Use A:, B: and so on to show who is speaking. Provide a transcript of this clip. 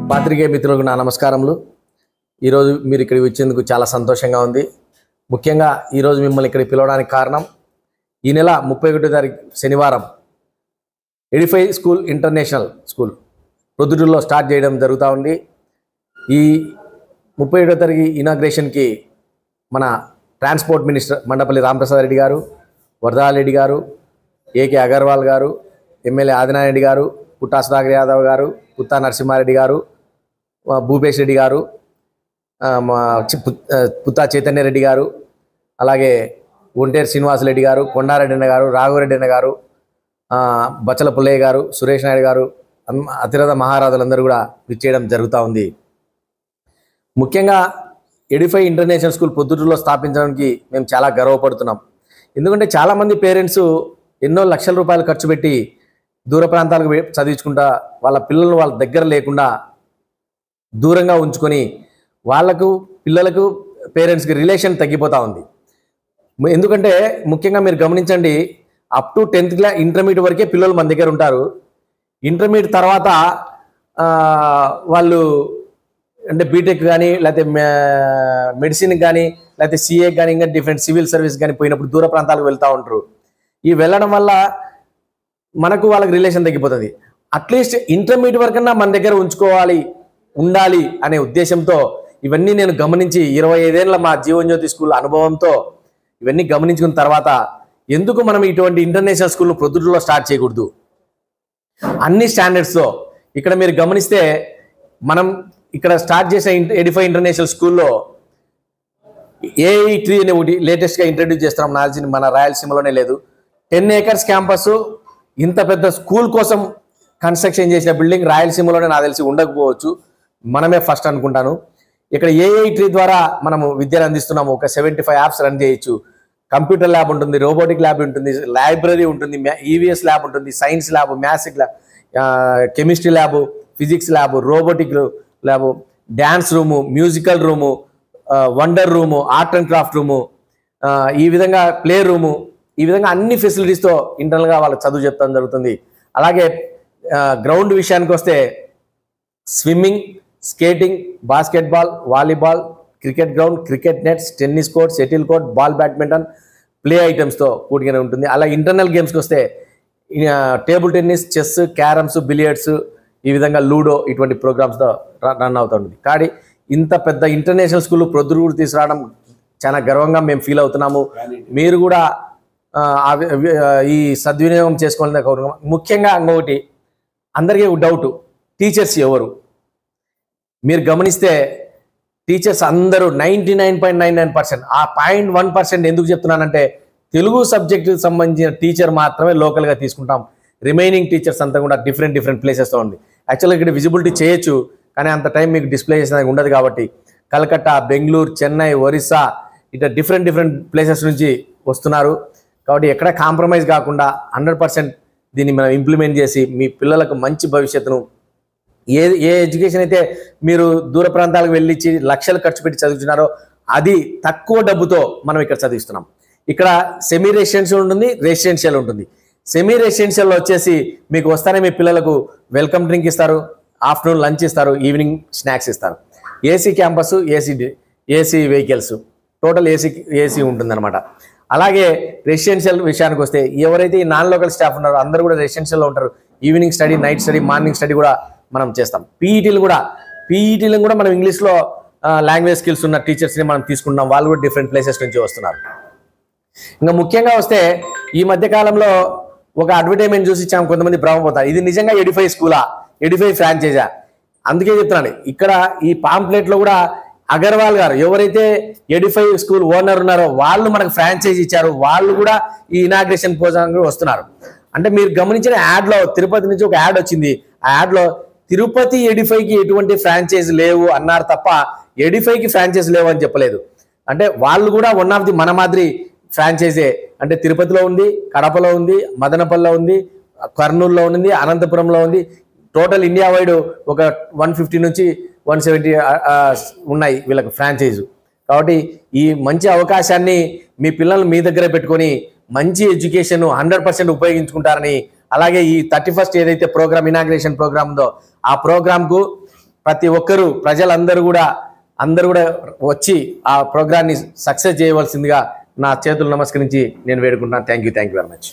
A: పాత్రికేయ మిత్రులకు నా నమస్కారములు. ఈరోజు మీరు ఇక్కడికి వచ్చేందుకు చాలా సంతోషంగా ఉంది. ముఖ్యంగా ఈరోజు మిమ్మల్ని ఇక్కడికి పిలవడానికి కారణం, ఈ నెల 31వ తారీఖు శనివారం ఎడిఫై స్కూల్ ఇంటర్నేషనల్ స్కూల్ ప్రొద్దుటూరులో స్టార్ట్ చేయడం జరుగుతూ ఉంది. ఈ 31వ తారీఖు ఇనాగ్రేషన్కి మన ట్రాన్స్పోర్ట్ మినిస్టర్ మండపల్లి రామప్రసాద్ రెడ్డి గారు, వరదారెడ్డి గారు, ఏకే అగర్వాల్ గారు, ఎమ్మెల్యే ఆదినారెడ్డి గారు, పుట్టా సుధాకర్ యాదవ్ గారు, పుత్తా నరసింహారెడ్డి గారు, భూపేష్ రెడ్డి గారు, పుత్తా చైతన్యరెడ్డి గారు, అలాగే ఒంటేరు శ్రీనివాసరెడ్డి గారు, కొండారెడ్డి అన్న గారు, రాఘవరెడ్డి అన్న గారు, బచ్చల పుల్లయ్య గారు, సురేష్ నాయుడు గారు, అతిరథ మహారాజులందరూ కూడా విచ్చేయడం జరుగుతూ ఉంది. ముఖ్యంగా ఎడిఫై ఇంటర్నేషనల్ స్కూల్ పొద్దుటూరులో స్థాపించడానికి మేము చాలా గర్వపడుతున్నాం. ఎందుకంటే చాలామంది పేరెంట్స్ ఎన్నో లక్షల రూపాయలు ఖర్చు పెట్టి దూర ప్రాంతాలకు చదివించుకుంటా వాళ్ళ పిల్లలను వాళ్ళ దగ్గర లేకుండా దూరంగా ఉంచుకొని పిల్లలకు పేరెంట్స్కి రిలేషన్ తగ్గిపోతూ ఉంది. ఎందుకంటే ముఖ్యంగా మీరు గమనించండి, up to 10th class intermediate వరకే పిల్లలు మన దగ్గర ఉంటారు. ఇంటర్మీడియట్ తర్వాత వాళ్ళు అంటే బీటెక్ కానీ, లేకపోతే మెడిసిన్కి కానీ, లేకపోతే సిఏకి కానీ, ఇంకా డిఫరెంట్ సివిల్ సర్వీస్ కానీ పోయినప్పుడు దూర ప్రాంతాలకు వెళ్తూ ఉంటారు. ఈ వెళ్ళడం వల్ల మనకు వాళ్ళకి రిలేషన్ తగ్గిపోతుంది. అట్లీస్ట్ ఇంటర్మీడియట్ వరకన్నా మన దగ్గర ఉండాలి అనే ఉద్దేశంతో ఇవన్నీ నేను గమనించి 25 ఏళ్ళ మా జీవన్జ్యోతి స్కూల్ అనుభవంతో ఇవన్నీ గమనించుకున్న తర్వాత ఎందుకు మనం ఇటువంటి ఇంటర్నేషనల్ స్కూల్ను ప్రొద్దుటూరులో స్టార్ట్ చేయకూడదు, అన్ని స్టాండర్డ్స్తో. ఇక్కడ మీరు గమనిస్తే మనం ఇక్కడ స్టార్ట్ చేసే ఎడిఫై ఇంటర్నేషనల్ స్కూల్లో ఏఐ ట్రీ అనే ఒకటి లేటెస్ట్గా ఇంట్రడ్యూస్ చేస్తున్నాం. నాకు మన రాయలసీమలోనే లేదు. 10 acres క్యాంపస్, ఇంత పెద్ద స్కూల్ కోసం కన్స్ట్రక్షన్ చేసిన బిల్డింగ్ రాయలసీమలోనే నాకు తెలిసి ఉండకపోవచ్చు, మనమే ఫస్ట్ అనుకుంటాను. ఇక్కడ ఏఐ ట్రీ ద్వారా మనము విద్యను అందిస్తున్నాము. ఒక 75 యాప్స్ రన్ చేయొచ్చు. కంప్యూటర్ ల్యాబ్ ఉంటుంది, రోబోటిక్ ల్యాబ్ ఉంటుంది, లైబ్రరీ ఉంటుంది, ఈవీఎస్ ల్యాబ్ ఉంటుంది, science lab, maths lab, chemistry lab, physics lab, robotic lab, dance room, musical room, wonder room, art and craft room, ఈ విధంగా ప్లే రూము, ఈ విధంగా అన్ని ఫెసిలిటీస్తో ఇంటర్నల్గా వాళ్ళకి చదువు చెప్తాం జరుగుతుంది. అలాగే గ్రౌండ్ విషయానికి వస్తే swimming, skating, basketball, volleyball, cricket ground, cricket nets, tennis court, shuttle court, ball badminton, play ఐటమ్స్తో కూడిగానే ఉంటుంది. అలా ఇంటర్నల్ గేమ్స్కి వస్తే table tennis, chess, carroms, billiards, ఈ విధంగా లూడో, ఇటువంటి ప్రోగ్రామ్స్తో రన్ అవుతూ ఉంటుంది. కానీ ఇంత పెద్ద ఇంటర్నేషనల్ స్కూల్ ప్రొద్దుటూరు తీసుకురావడం చాలా గర్వంగా మేము ఫీల్ అవుతున్నాము. మీరు కూడా ఈ సద్వినియోగం చేసుకోవాలని కోరుకున్నాం. ముఖ్యంగా ఇంకొకటి, అందరికీ డౌట్, టీచర్స్ ఎవరు? మీరు గమనిస్తే టీచర్స్ అందరూ 99.99%, ఆ 0.1% ఎందుకు చెప్తున్నానంటే తెలుగు సబ్జెక్టుకి సంబంధించిన టీచర్ మాత్రమే లోకల్గా తీసుకుంటాం. రిమైనింగ్ టీచర్స్ అంతా కూడా డిఫరెంట్ ప్లేసెస్లో ఉంది. యాక్చువల్గా ఇక్కడ విజిబిలిటీ చేయొచ్చు, కానీ అంత టైం మీకు డిస్ప్లే చేసేదానికి ఉండదు. కాబట్టి కలకత్తా, బెంగళూరు, చెన్నై, ఒరిస్సా, ఇట్లా డిఫరెంట్ ప్లేసెస్ నుంచి వస్తున్నారు. కాబట్టి ఎక్కడ కాంప్రమైజ్ కాకుండా 100% దీన్ని మనం ఇంప్లిమెంట్ చేసి మీ పిల్లలకు మంచి భవిష్యత్తును, ఏ ఎడ్యుకేషన్ అయితే మీరు దూర ప్రాంతాలకు వెళ్ళిచ్చి లక్షలు ఖర్చు పెట్టి చదువుతున్నారో అది తక్కువ డబ్బుతో మనం ఇక్కడ చదివిస్తున్నాం. ఇక్కడ సెమీ రెసిడెన్షియల్ ఉంటుంది, రెసిడెన్షియల్ ఉంటుంది. సెమీ రెసిడెన్షియల్లో వచ్చేసి మీకు వస్తానే మీ పిల్లలకు వెల్కమ్ డ్రింక్ ఇస్తారు, ఆఫ్టర్నూన్ లంచ్ ఇస్తారు, ఈవినింగ్ స్నాక్స్ ఇస్తారు. AC campus, AC vehicles, total AC ఉంటుందన్నమాట. అలాగే రెసిడెన్షియల్ విషయానికి వస్తే ఎవరైతే ఈ నాన్ లోకల్ స్టాఫ్ ఉన్నారో అందరూ కూడా రెసిడెన్షియల్లో ఉంటారు. Evening study, night study, morning study కూడా మనం చేస్తాం. పీఈటీలు కూడా మనం ఇంగ్లీష్లో లాంగ్వేజ్ స్కిల్స్ ఉన్న టీచర్స్ని మనం తీసుకుంటున్నాం. వాళ్ళు కూడా డిఫరెంట్ ప్లేసెస్ నుంచి వస్తున్నారు. ఇంకా ముఖ్యంగా వస్తే ఈ మధ్యకాలంలో ఒక అడ్వర్టైజ్మెంట్ చూసి ఇచ్చాము, కొంతమంది భ్రమపోతారు, ఇది నిజంగా ఎడిఫై స్కూలా, ఎడిఫై ఫ్రాంచైజా? అందుకే చెప్తున్నాను, ఇక్కడ ఈ పాంప్లెట్లో కూడా అగర్వాల్ గారు ఎవరైతే ఎడిఫై స్కూల్ ఓనర్ ఉన్నారో వాళ్ళు మనకు ఫ్రాంచైజీ ఇచ్చారు, వాళ్ళు కూడా ఈ ఇనాగ్రేషన్ ప్రోగ్రామ్కి వస్తున్నారు. అంటే మీరు గమనించిన యాడ్లో తిరుపతి నుంచి ఒక యాడ్ వచ్చింది. ఆ యాడ్లో తిరుపతి ఎడిఫైకి ఎటువంటి ఫ్రాంచైజ్ లేవు అన్నారు తప్ప ఎడిఫైకి ఫ్రాంచైజ్ లేవు అని చెప్పలేదు. అంటే వాళ్ళు కూడా వన్ ఆఫ్ ది మన మాదిరి ఫ్రాంచైజే. అంటే తిరుపతిలో ఉంది, కడపలో ఉంది, మదనపల్లిలో ఉంది, కర్నూలులో ఉంది, అనంతపురంలో ఉంది. టోటల్ ఇండియా వైడ్ ఒక 150 నుంచి 170 ఉన్నాయి వీళ్ళకి ఫ్రాంచైజు. కాబట్టి ఈ మంచి అవకాశాన్ని మీ పిల్లలు మీ దగ్గర పెట్టుకొని మంచి ఎడ్యుకేషన్ 100% ఉపయోగించుకుంటారని, అలాగే ఈ 31st ఏదైతే ప్రోగ్రామ్ ఇనాగ్రేషన్ ప్రోగ్రామ్ ఉందో ఆ ప్రోగ్రామ్కు ప్రతి ఒక్కరూ ప్రజలందరూ కూడా వచ్చి ఆ ప్రోగ్రాన్ని సక్సెస్ చేయవలసిందిగా నా చేతులు నమస్కరించి నేను వేడుకుంటున్నాను. Thank you very much.